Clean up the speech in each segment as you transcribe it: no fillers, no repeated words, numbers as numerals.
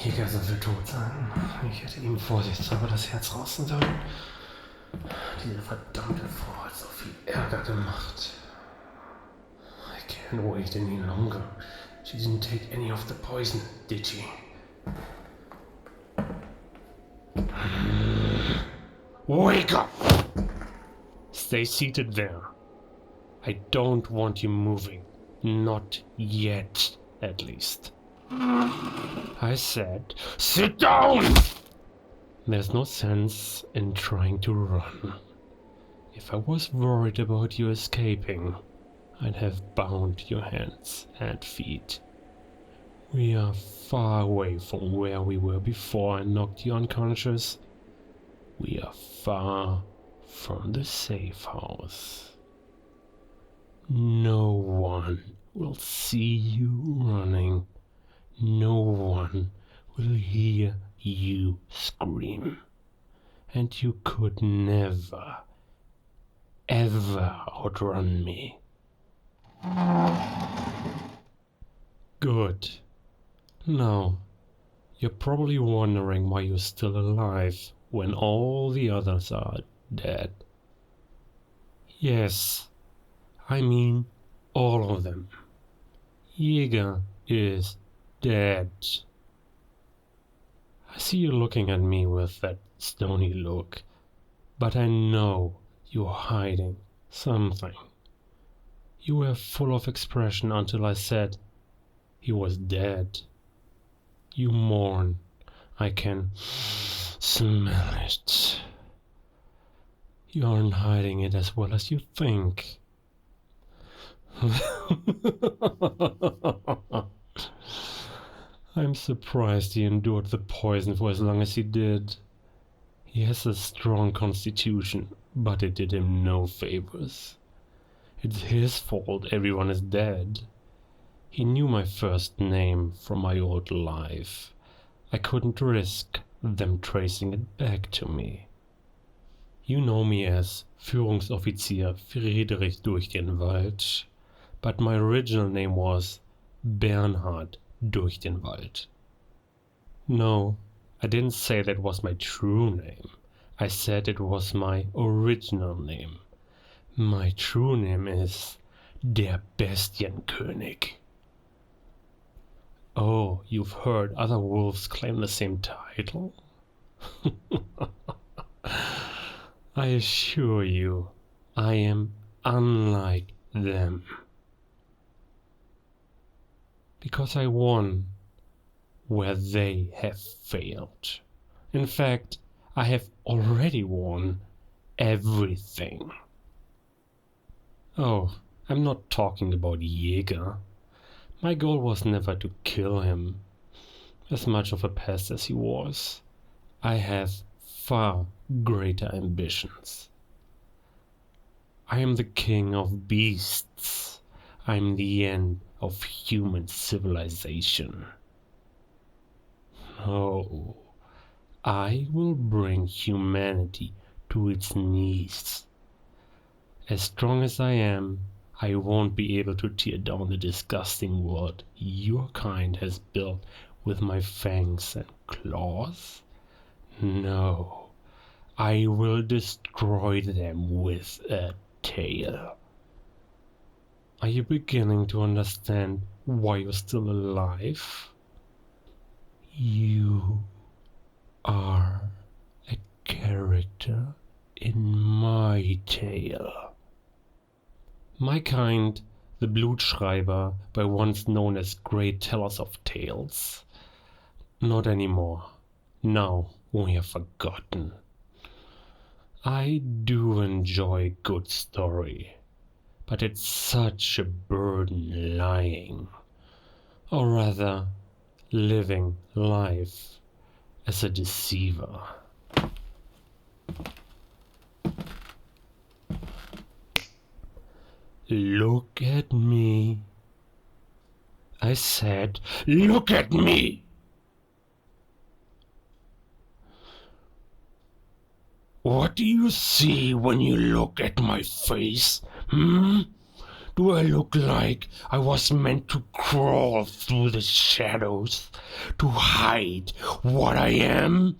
Jäger soll tot sein. Ich hätte ihm vorsichtshalber das Herz rausnehmen sollen. Diese verdammte Frau hat so viel Ärger gemacht. I can't wait any longer. She didn't take any of the poison, did she? Wake up! Stay seated there. I don't want you moving. Not yet, at least. I said, sit down! There's no sense in trying to run. If I was worried about you escaping, I'd have bound your hands and feet. We are far away from where we were before I knocked you unconscious. We are far from the safe house. No one will see you running. No one will hear you scream. And you could never, ever outrun me. Good. Now, you're probably wondering why you're still alive when all the others are dead. Yes, I mean all of them. Jäger is dead. I see you looking at me with that stony look, but I know you're hiding something. You were full of expression until I said he was dead. You mourn. I can smell it. You aren't hiding it as well as you think. I'm surprised he endured the poison for as long as he did. He has a strong constitution, but it did him no favors. It's his fault everyone is dead. He knew my first name from my old life. I couldn't risk them tracing it back to me. You know me as Führungsoffizier Friedrich durch den Wald, but my original name was Bernhard durch den Wald. No, I didn't say that was my true name. I said it was my original name. My true name is Der Bestienkönig. Oh, you've heard other wolves claim the same title? I assure you, I am unlike them. Because I won where they have failed. In fact, I have already won everything. Oh, I'm not talking about Jäger. My goal was never to kill him, as much of a pest as he was. I have far greater ambitions. I am the king of beasts. I am the end of human civilization. No, I will bring humanity to its knees. As strong as I am, I won't be able to tear down the disgusting world your kind has built with my fangs and claws. No, I will destroy them with a tail. Are you beginning to understand why you're still alive? You are a character in my tale. My kind, the Blutschreiber, were once known as great tellers of tales. Not anymore. Now we have forgotten. I do enjoy a good story, but it's such a burden lying, or rather, living life as a deceiver. Look at me. I said, look at me. What do you see when you look at my face? Do I look like I was meant to crawl through the shadows to hide what I am?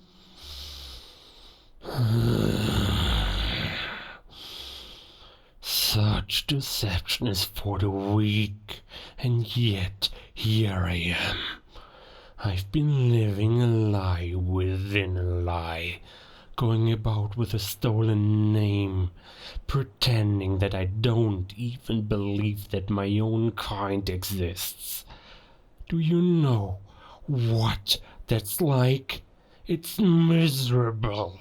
Such deception is for the weak, and yet here I am. I've been living a lie within a lie, going about with a stolen name, pretending that I don't even believe that my own kind exists. Do you know what that's like? It's miserable.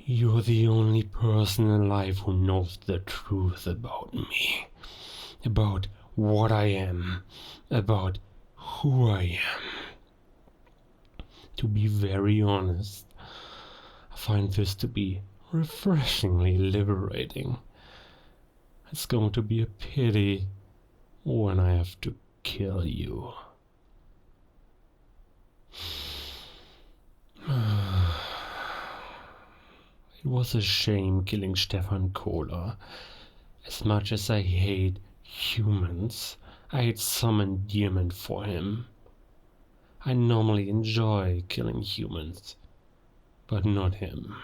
You're the only person alive who knows the truth about me, about what I am, about who I am. To be very honest, I find this to be refreshingly liberating. It's going to be a pity when I have to kill you. It was a shame killing Stefan Kohler. As much as I hate humans, I had some endearment for him. I normally enjoy killing humans, but not him.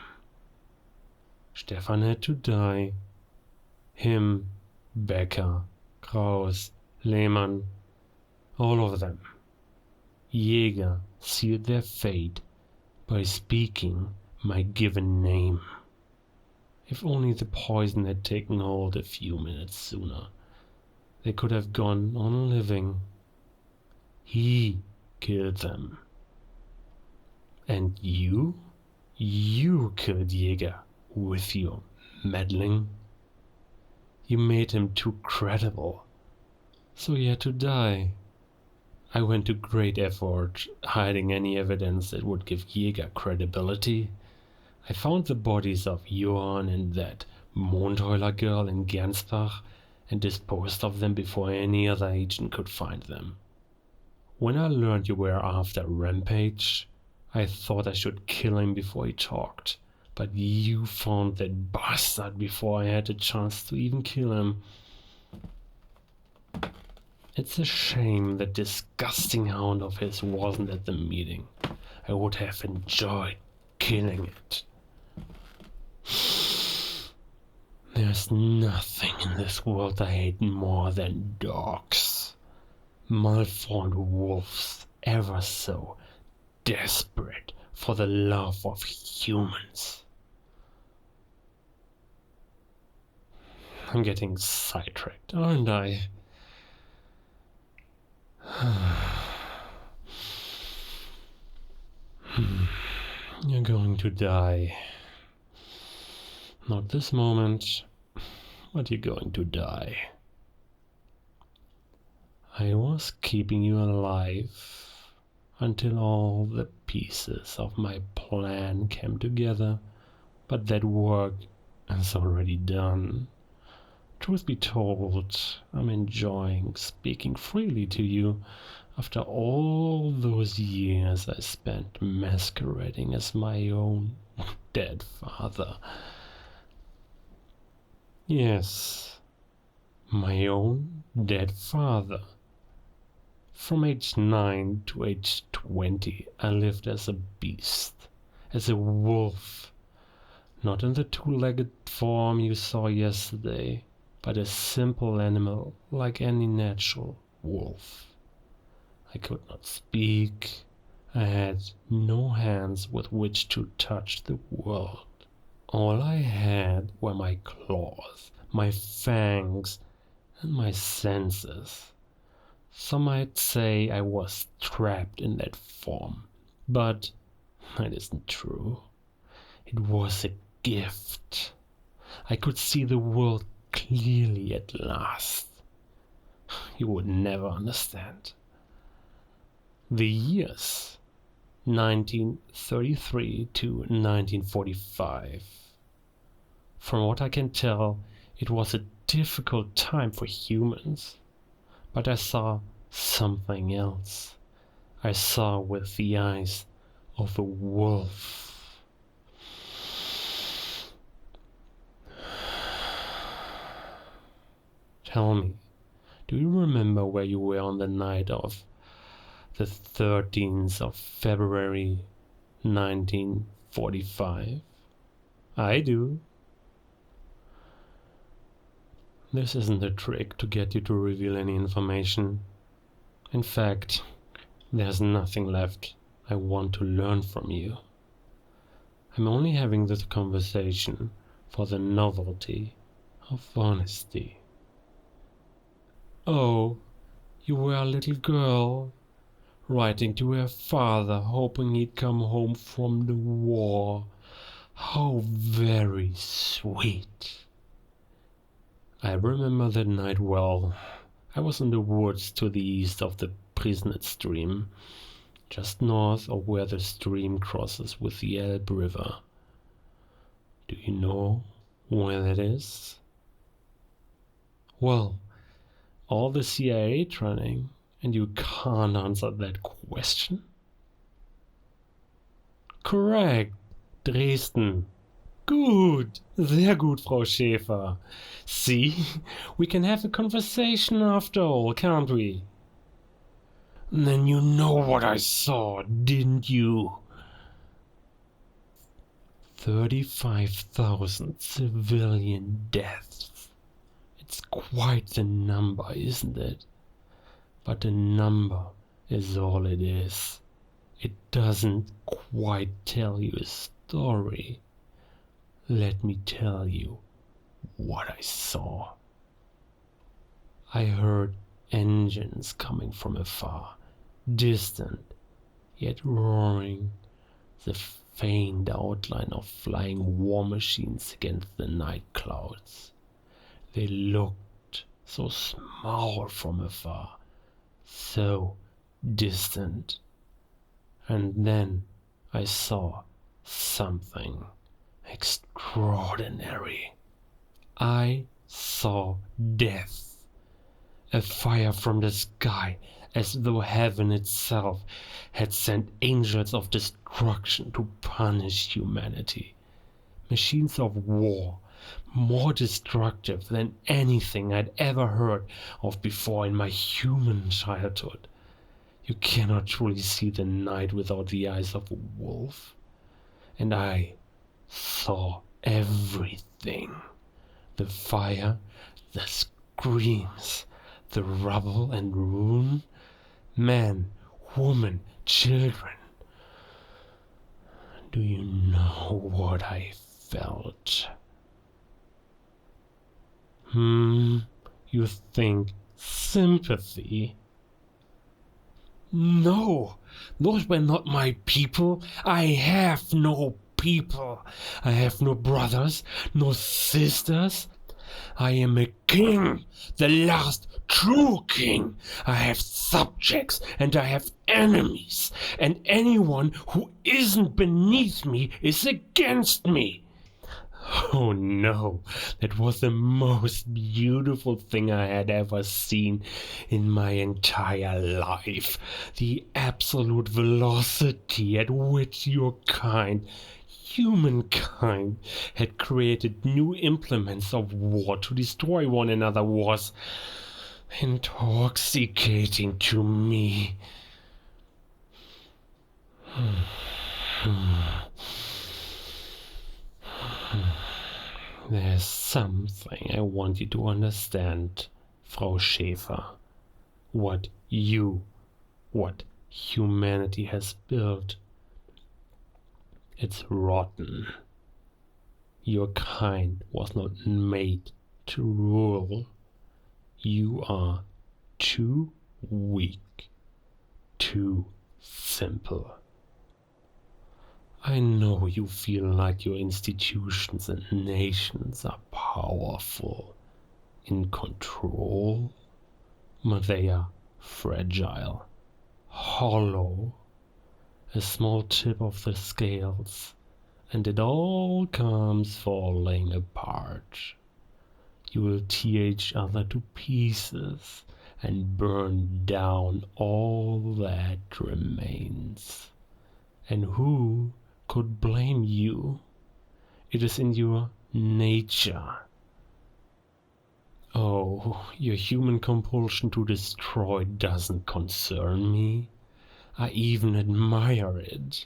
Stefan had to die. Him, Becker, Kraus, Lehmann, all of them. Jäger sealed their fate by speaking my given name. If only the poison had taken hold a few minutes sooner, they could have gone on living. He killed them. And you killed Jäger with your meddling. You made him too credible, so he had to die. I went to great effort hiding any evidence that would give Jäger credibility. I found the bodies of Johann and that Mondheuler girl in Gernsbach and disposed of them before any other agent could find them. When I learned you were after Rampage, I thought I should kill him before he talked, but you found that bastard before I had a chance to even kill him. It's a shame that disgusting hound of his wasn't at the meeting. I would have enjoyed killing it. There's nothing in this world I hate more than dogs. Malformed wolves, ever so desperate for the love of humans. I'm getting sidetracked, aren't I? You're going to die. Not this moment, but you're going to die. I was keeping you alive until all the pieces of my plan came together, but that work is already done. Truth be told, I'm enjoying speaking freely to you after all those years I spent masquerading as my own dead father. Yes, my own dead father. From age 9 to age 20, I lived as a beast, as a wolf. Not in the two-legged form you saw yesterday, but a simple animal like any natural wolf. I could not speak. I had no hands with which to touch the world. All I had were my claws, my fangs, and my senses. Some might say I was trapped in that form, but that isn't true. It was a gift. I could see the world clearly at last. You would never understand. The years 1933 to 1945. From what I can tell, it was a difficult time for humans, but I saw something else. I saw with the eyes of a wolf. Tell me, do you remember where you were on the night of the 13th of February 1945? I do. This isn't a trick to get you to reveal any information. In fact, there's nothing left I want to learn from you. I'm only having this conversation for the novelty of honesty. Oh, you were a little girl, writing to her father, hoping he'd come home from the war. How very sweet. I remember that night well. I was in the woods to the east of the Prisnet stream, just north of where the stream crosses with the Elbe River. Do you know where that is? Well, all the CIA training, and you can't answer that question? Correct, Dresden. Gut, sehr gut, Frau Schäfer. See, we can have a conversation after all, can't we? Then you know what I saw, didn't you? 35,000 civilian deaths. It's quite the number, isn't it? But a number is all it is. It doesn't quite tell you a story. Let me tell you what I saw. I heard engines coming from afar, distant, yet roaring, the faint outline of flying war machines against the night clouds. They looked so small from afar, so distant. And then I saw something extraordinary. I saw death, a fire from the sky, as though heaven itself had sent angels of destruction to punish humanity. Machines of war, more destructive than anything I'd ever heard of before in my human childhood. You cannot truly see the night without the eyes of a wolf. And I saw everything. The fire, the screams, the rubble and ruin, men, women, children. Do you know what I felt? You think sympathy? No, those were not my people. I have no people. I have no brothers, no sisters. I am a king, the last true king. I have subjects and I have enemies, and anyone who isn't beneath me is against me. Oh no, that was the most beautiful thing I had ever seen in my entire life. The absolute velocity at which your kind, humankind, had created new implements of war to destroy one another was intoxicating to me. There's something I want you to understand, Frau Schäfer. What humanity has built, it's rotten. Your kind was not made to rule. You are too weak, too simple. I know you feel like your institutions and nations are powerful, in control, but they are fragile, hollow, a small tip of the scales, and it all comes falling apart. You will tear each other to pieces, and burn down all that remains. And who could blame you? It is in your nature. Oh, your human compulsion to destroy doesn't concern me. I even admire it.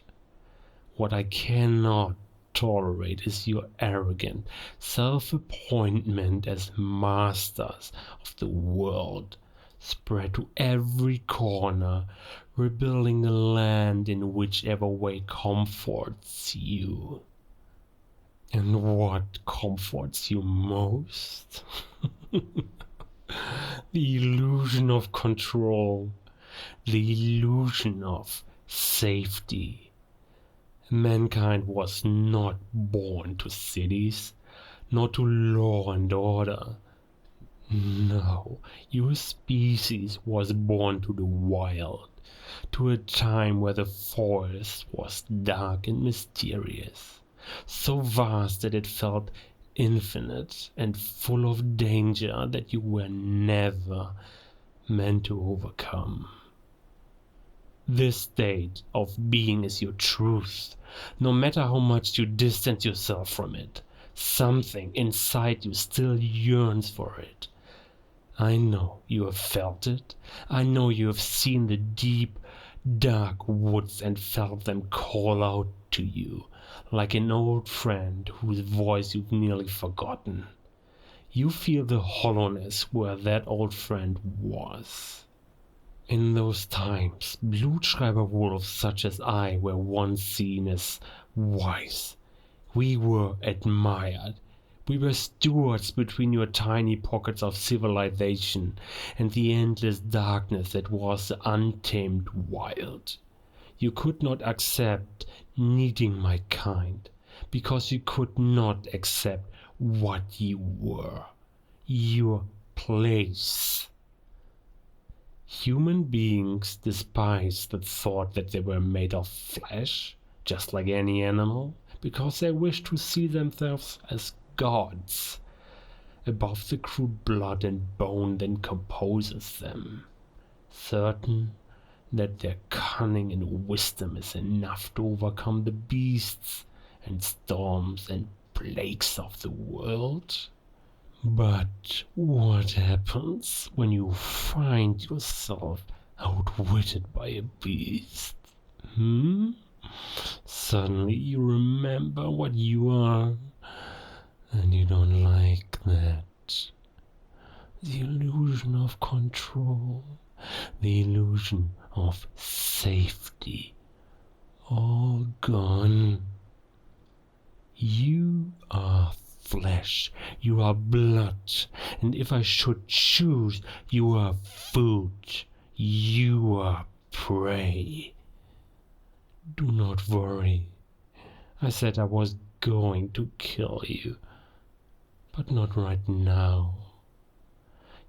What I cannot tolerate is your arrogant self-appointment as masters of the world, spread to every corner, rebuilding the land in whichever way comforts you. And what comforts you most? The illusion of control, the illusion of safety. Mankind was not born to cities, nor to law and order. No, your species was born to the wild, to a time where the forest was dark and mysterious, so vast that it felt infinite and full of danger that you were never meant to overcome. This state of being is your truth, no matter how much you distance yourself from it. Something inside you still yearns for it. I know you have felt it. I know you have seen the deep, dark woods and felt them call out to you, like an old friend whose voice you've nearly forgotten. You feel the hollowness where that old friend was. In those times, Blutschreiber wolves such as I were once seen as wise. We were admired. We were stewards between your tiny pockets of civilization and the endless darkness that was the untamed wild. You could not accept needing my kind, because you could not accept what you were, your place. Human beings despise the thought that they were made of flesh, just like any animal, because they wish to see themselves as gods, above the crude blood and bone that composes them, certain that their cunning and wisdom is enough to overcome the beasts and storms and plagues of the world. But what happens when you find yourself outwitted by a beast? Suddenly you remember what you are, and you don't like that. The illusion of control, the illusion of safety, all gone. You are flesh, you are blood, and if I should choose, you are food, you are prey. Do not worry. I said I was going to kill you, but not right now.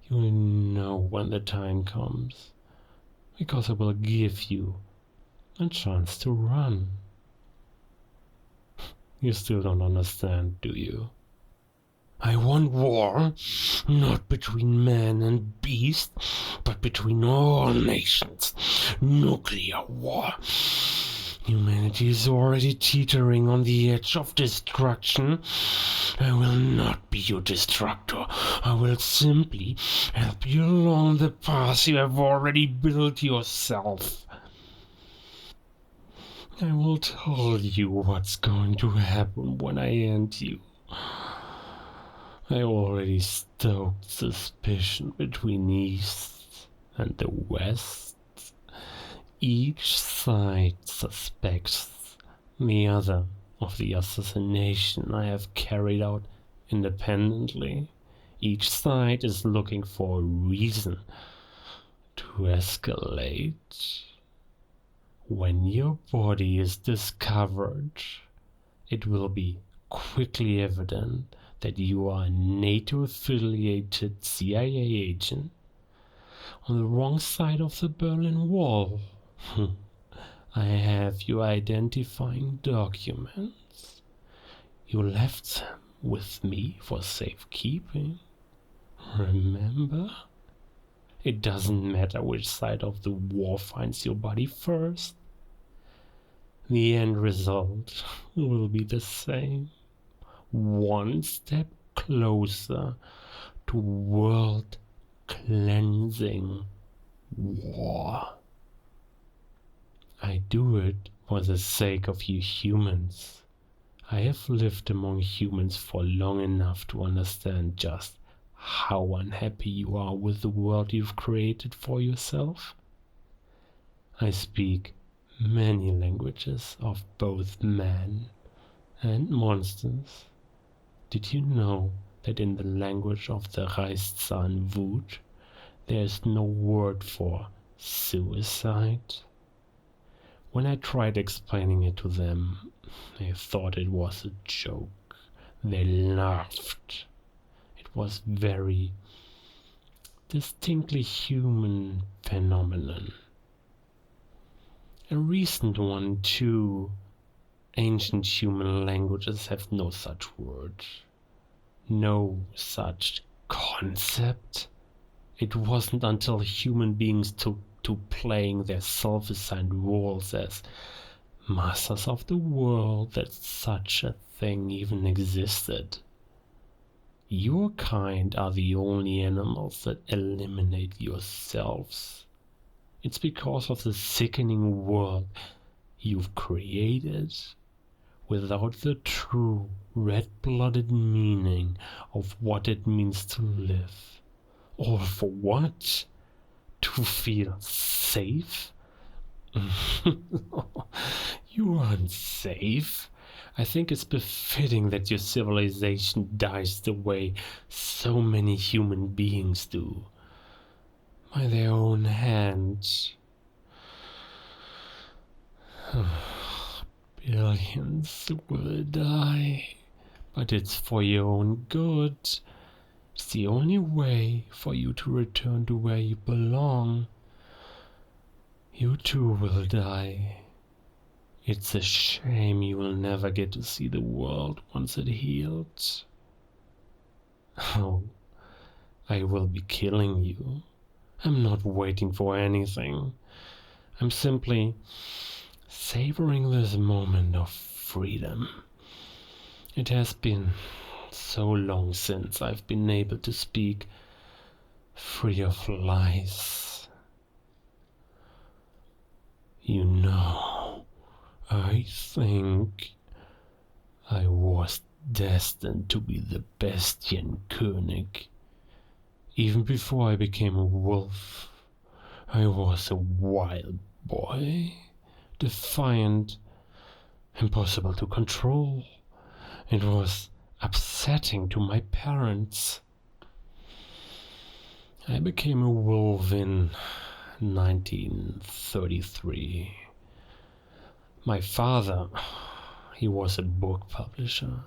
You will know when the time comes, because I will give you a chance to run. You still don't understand, do you? I want war, not between man and beast, but between all nations. Nuclear war. Humanity is already teetering on the edge of destruction. I will not be your destructor. I will simply help you along the path you have already built yourself. I will tell you what's going to happen when I end you. I already stoked suspicion between East and the West. Each side suspects the other of the assassination I have carried out independently. Each side is looking for a reason to escalate. When your body is discovered, it will be quickly evident that you are a NATO-affiliated CIA agent on the wrong side of the Berlin Wall. I have your identifying documents. You left them with me for safekeeping. Remember? It doesn't matter which side of the war finds your body first. The end result will be the same. One step closer to world cleansing war. I do it for the sake of you humans. I have lived among humans for long enough to understand just how unhappy you are with the world you've created for yourself. I speak many languages of both man and monsters. Did you know that in the language of the Reichszahn Wut, there is no word for suicide? When I tried explaining it to them, they thought it was a joke. They laughed. It was very distinctly human phenomenon. A recent one too. Ancient human languages have no such word, no such concept. It wasn't until human beings took to playing their self-assigned roles as masters of the world that such a thing even existed. Your kind are the only animals that eliminate yourselves. It's because of the sickening world you've created, without the true red-blooded meaning of what it means to live. All for what? To feel safe? You aren't safe. I think it's befitting that your civilization dies the way so many human beings do. By their own hands. Billions will die, but it's for your own good. It's the only way for you to return to where you belong. You too will die. It's a shame you will never get to see the world once it heals. Oh, I will be killing you. I'm not waiting for anything. I'm simply savoring this moment of freedom. It has been so long since I've been able to speak free of lies. You know, I think I was destined to be the Bestienkönig. Even before I became a wolf, I was a wild boy. Defiant, impossible to control. It was upsetting to my parents. I became a wolf in 1933. My father, he was a book publisher.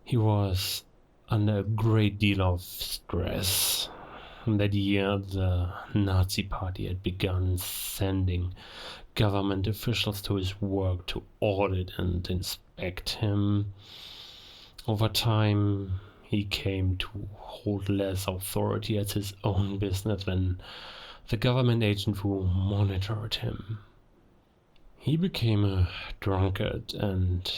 He was under a great deal of stress. That year, the Nazi Party had begun sending government officials to his work to audit and inspect him. Over time, he came to hold less authority as his own business than the government agent who monitored him. He became a drunkard and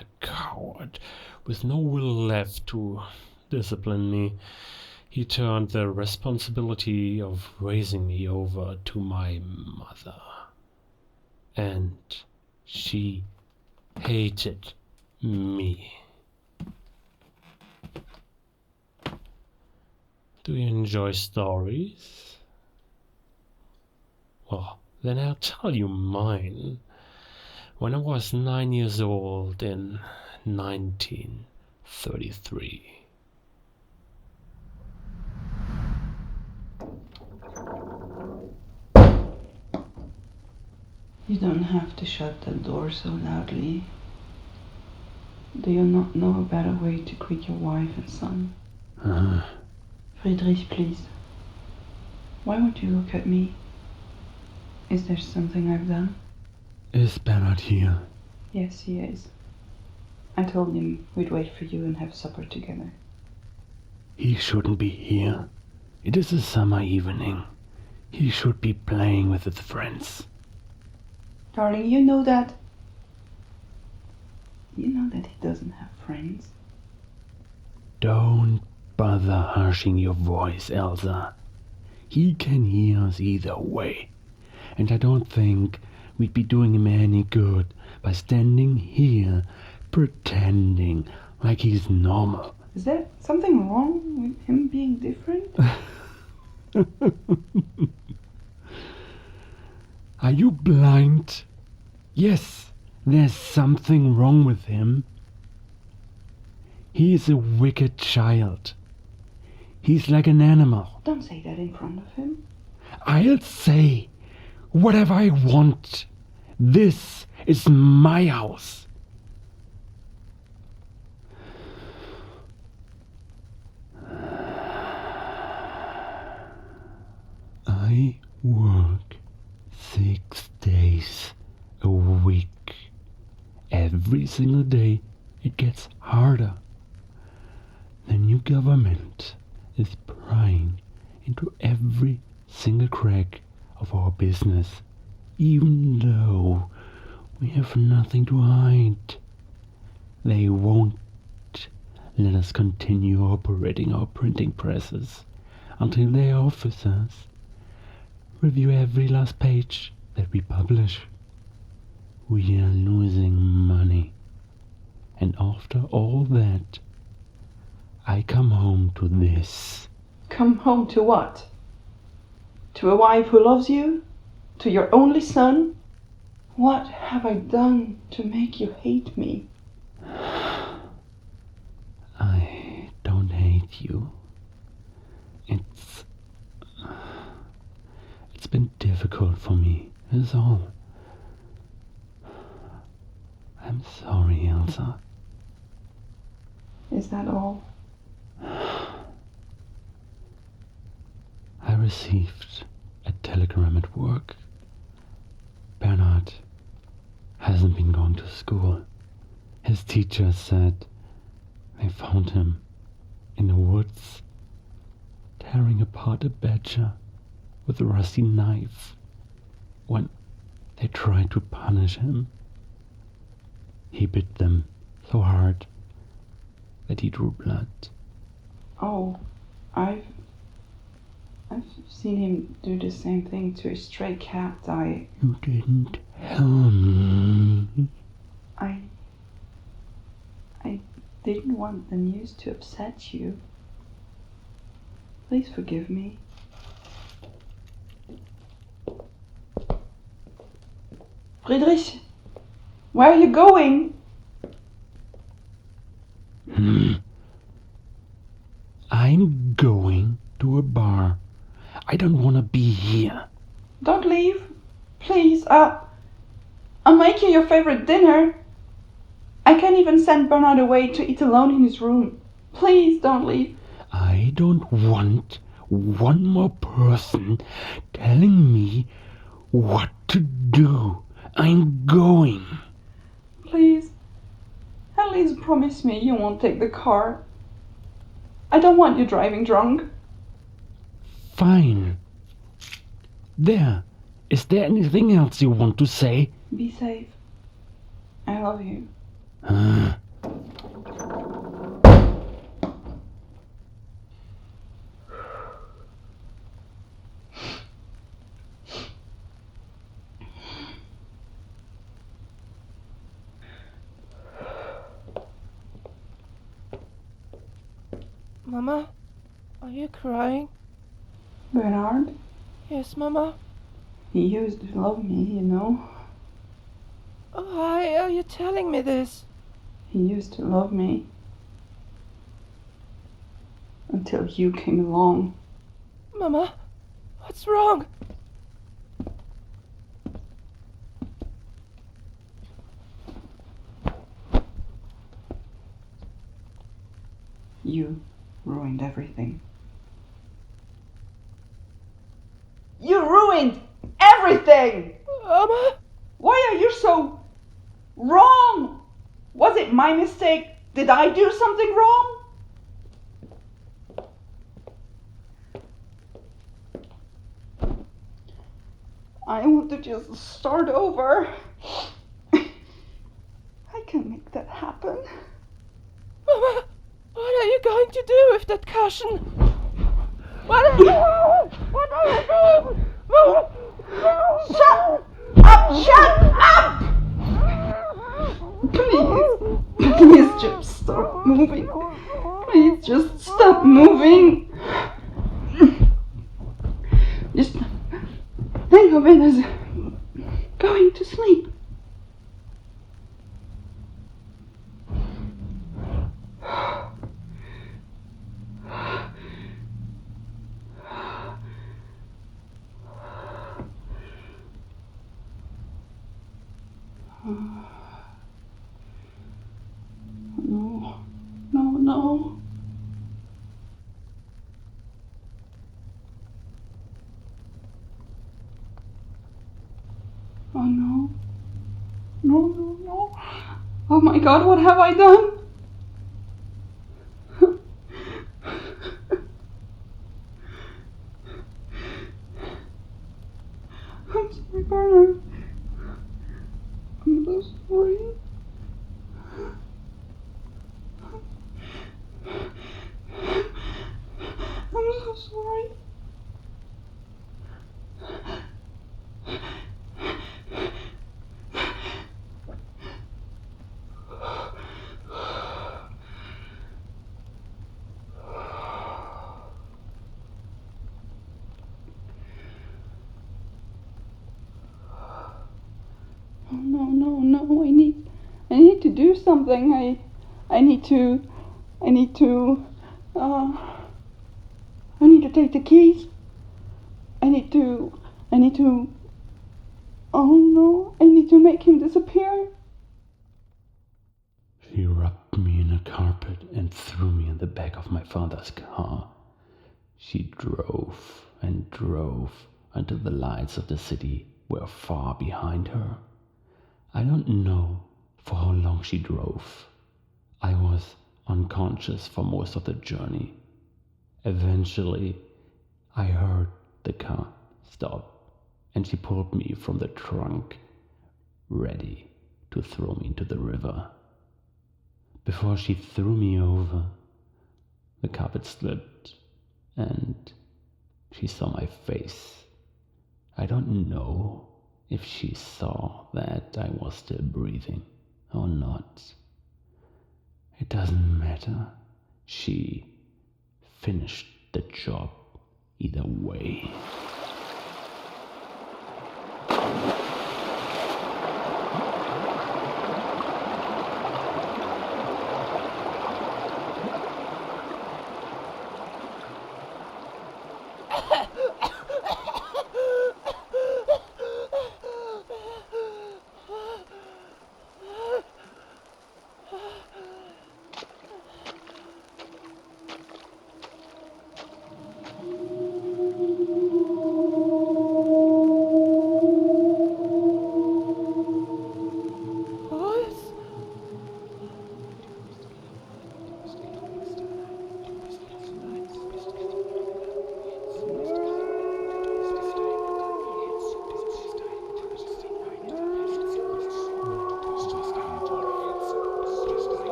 a coward with no will left to discipline me. He turned the responsibility of raising me over to my mother. And she hated me. Do you enjoy stories? Well, then I'll tell you mine. When I was 9 years old in 1933. You don't have to shut that door so loudly. Do you not know a better way to greet your wife and son? Friedrich, please. Why won't you look at me? Is there something I've done? Is Bernard here? Yes, he is. I told him we'd wait for you and have supper together. He shouldn't be here. It is a summer evening. He should be playing with his friends. Darling, you know that he doesn't have friends. Don't bother harshing your voice, Elsa. He can hear us either way, and I don't think we'd be doing him any good by standing here pretending like he's normal. Is there something wrong with him being different? Are you blind? Yes, there's something wrong with him. He is a wicked child. He's like an animal. Don't say that in front of him. I'll say whatever I want. This is my house. I work 6 days a week. Every single day it gets harder. The new government is prying into every single crack of our business, even though we have nothing to hide. They won't let us continue operating our printing presses until their officers review every last page that we publish. We are losing money. And after all that, I come home to this. Come home to what? To a wife who loves you? To your only son? What have I done to make you hate me? I don't hate you. It's been difficult for me, is all. I'm sorry, Elsa. Is that all? I received a telegram at work. Bernard hasn't been going to school. His teacher said they found him in the woods, tearing apart a badger with a rusty knife when they tried to punish him. He bit them so hard that he drew blood. Oh, I've seen him do the same thing to a stray cat. You didn't tell me. I didn't want the news to upset you. Please forgive me. Friedrich, where are you going? I'm going to a bar. I don't want to be here. Don't leave. Please, I'll make you your favorite dinner. I can't even send Bernard away to eat alone in his room. Please don't leave. I don't want one more person telling me what to do. I'm going. Please, at least promise me you won't take the car. I don't want you driving drunk. Fine. There. Is there anything else you want to say? Be safe. I love you. Mama, are you crying? Bernard, Yes, Mama. he used to love me, you know. Why are you telling me this? He used to love me. Until you came along. Mama, what's wrong? You ruined everything. You ruined everything! Mama? Why are you so wrong? Was it my mistake? Did I do something wrong? I want to just start over. I can make that happen. Mama, what are you going to do with that cushion? What are you doing? Mama, Shut up! Shut up! Please just stop moving. Please just stop moving. Just think of it as going to sleep. No, no, no. Oh no. No, no, no. Oh my God, what have I done? I'm sorry, Bernard. I'm so sorry. I'm so sorry. Oh, no, no, no. I need to do something. I need to take the keys. I need to, oh no, I need to make him disappear. She wrapped me in a carpet and threw me in the back of my father's car. She drove and drove until the lights of the city were far behind her. I don't know for how long she drove. I was unconscious for most of the journey. Eventually, I heard the car stop and she pulled me from the trunk, ready to throw me into the river. Before she threw me over, the carpet slipped and she saw my face. I don't know if she saw that I was still breathing or not. It doesn't matter. She finished the job either way.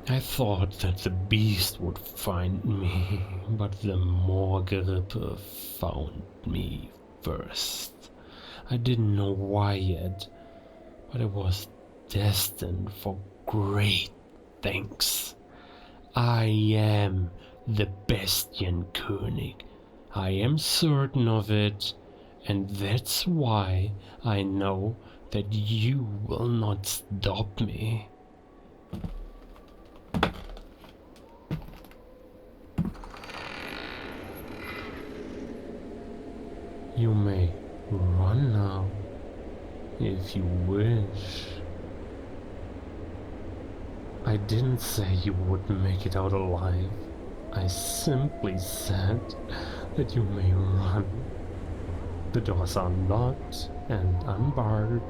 I thought that the beast would find me, but the Morgerippe found me first. I didn't know why yet, but I was destined for great things. I am the Bestienkönig. I am certain of it, and that's why I know that you will not stop me. You may run now, if you wish. I didn't say you wouldn't make it out alive. I simply said that you may run. The doors are locked and unbarred.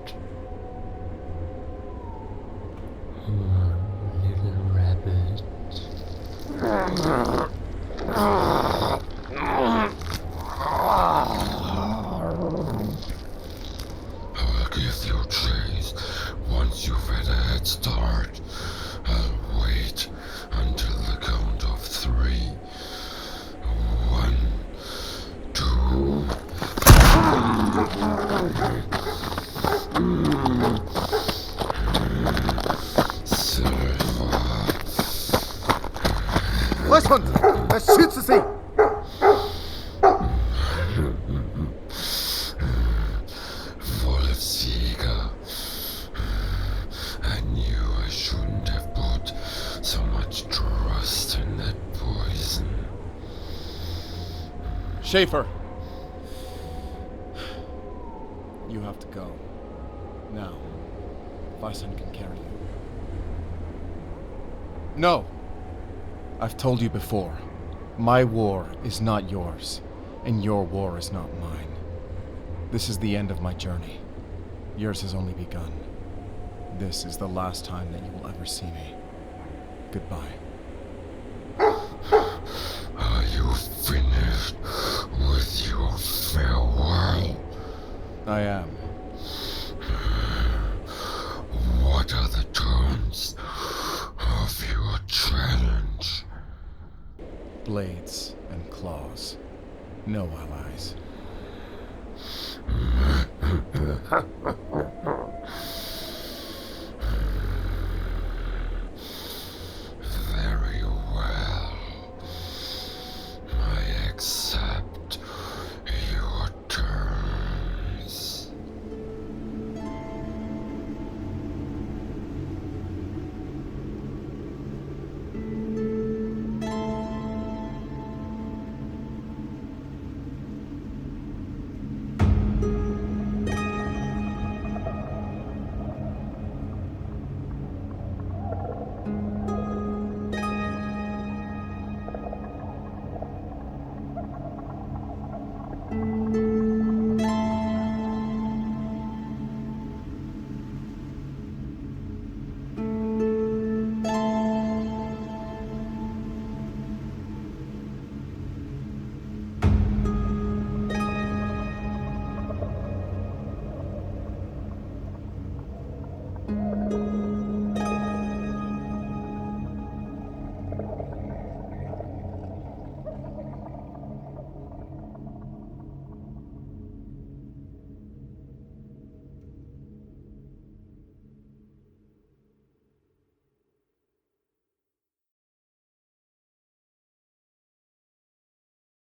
Little rabbit. I'll give you chase once you've had a head start. I'll wait until the count of 3. 1, 2. Silver. Fleischhund! Erschieße sie! Wolfsjäger. I knew I shouldn't have put so much trust in that poison. Schäfer! You have to go. Now. Weissen can carry you. No! I've told you before. My war is not yours, and your war is not mine. This is the end of my journey. Yours has only begun. This is the last time that you will ever see me. Goodbye. Are you finished with your farewell? I am. What are the terms of your challenge? Blades and claws. No allies.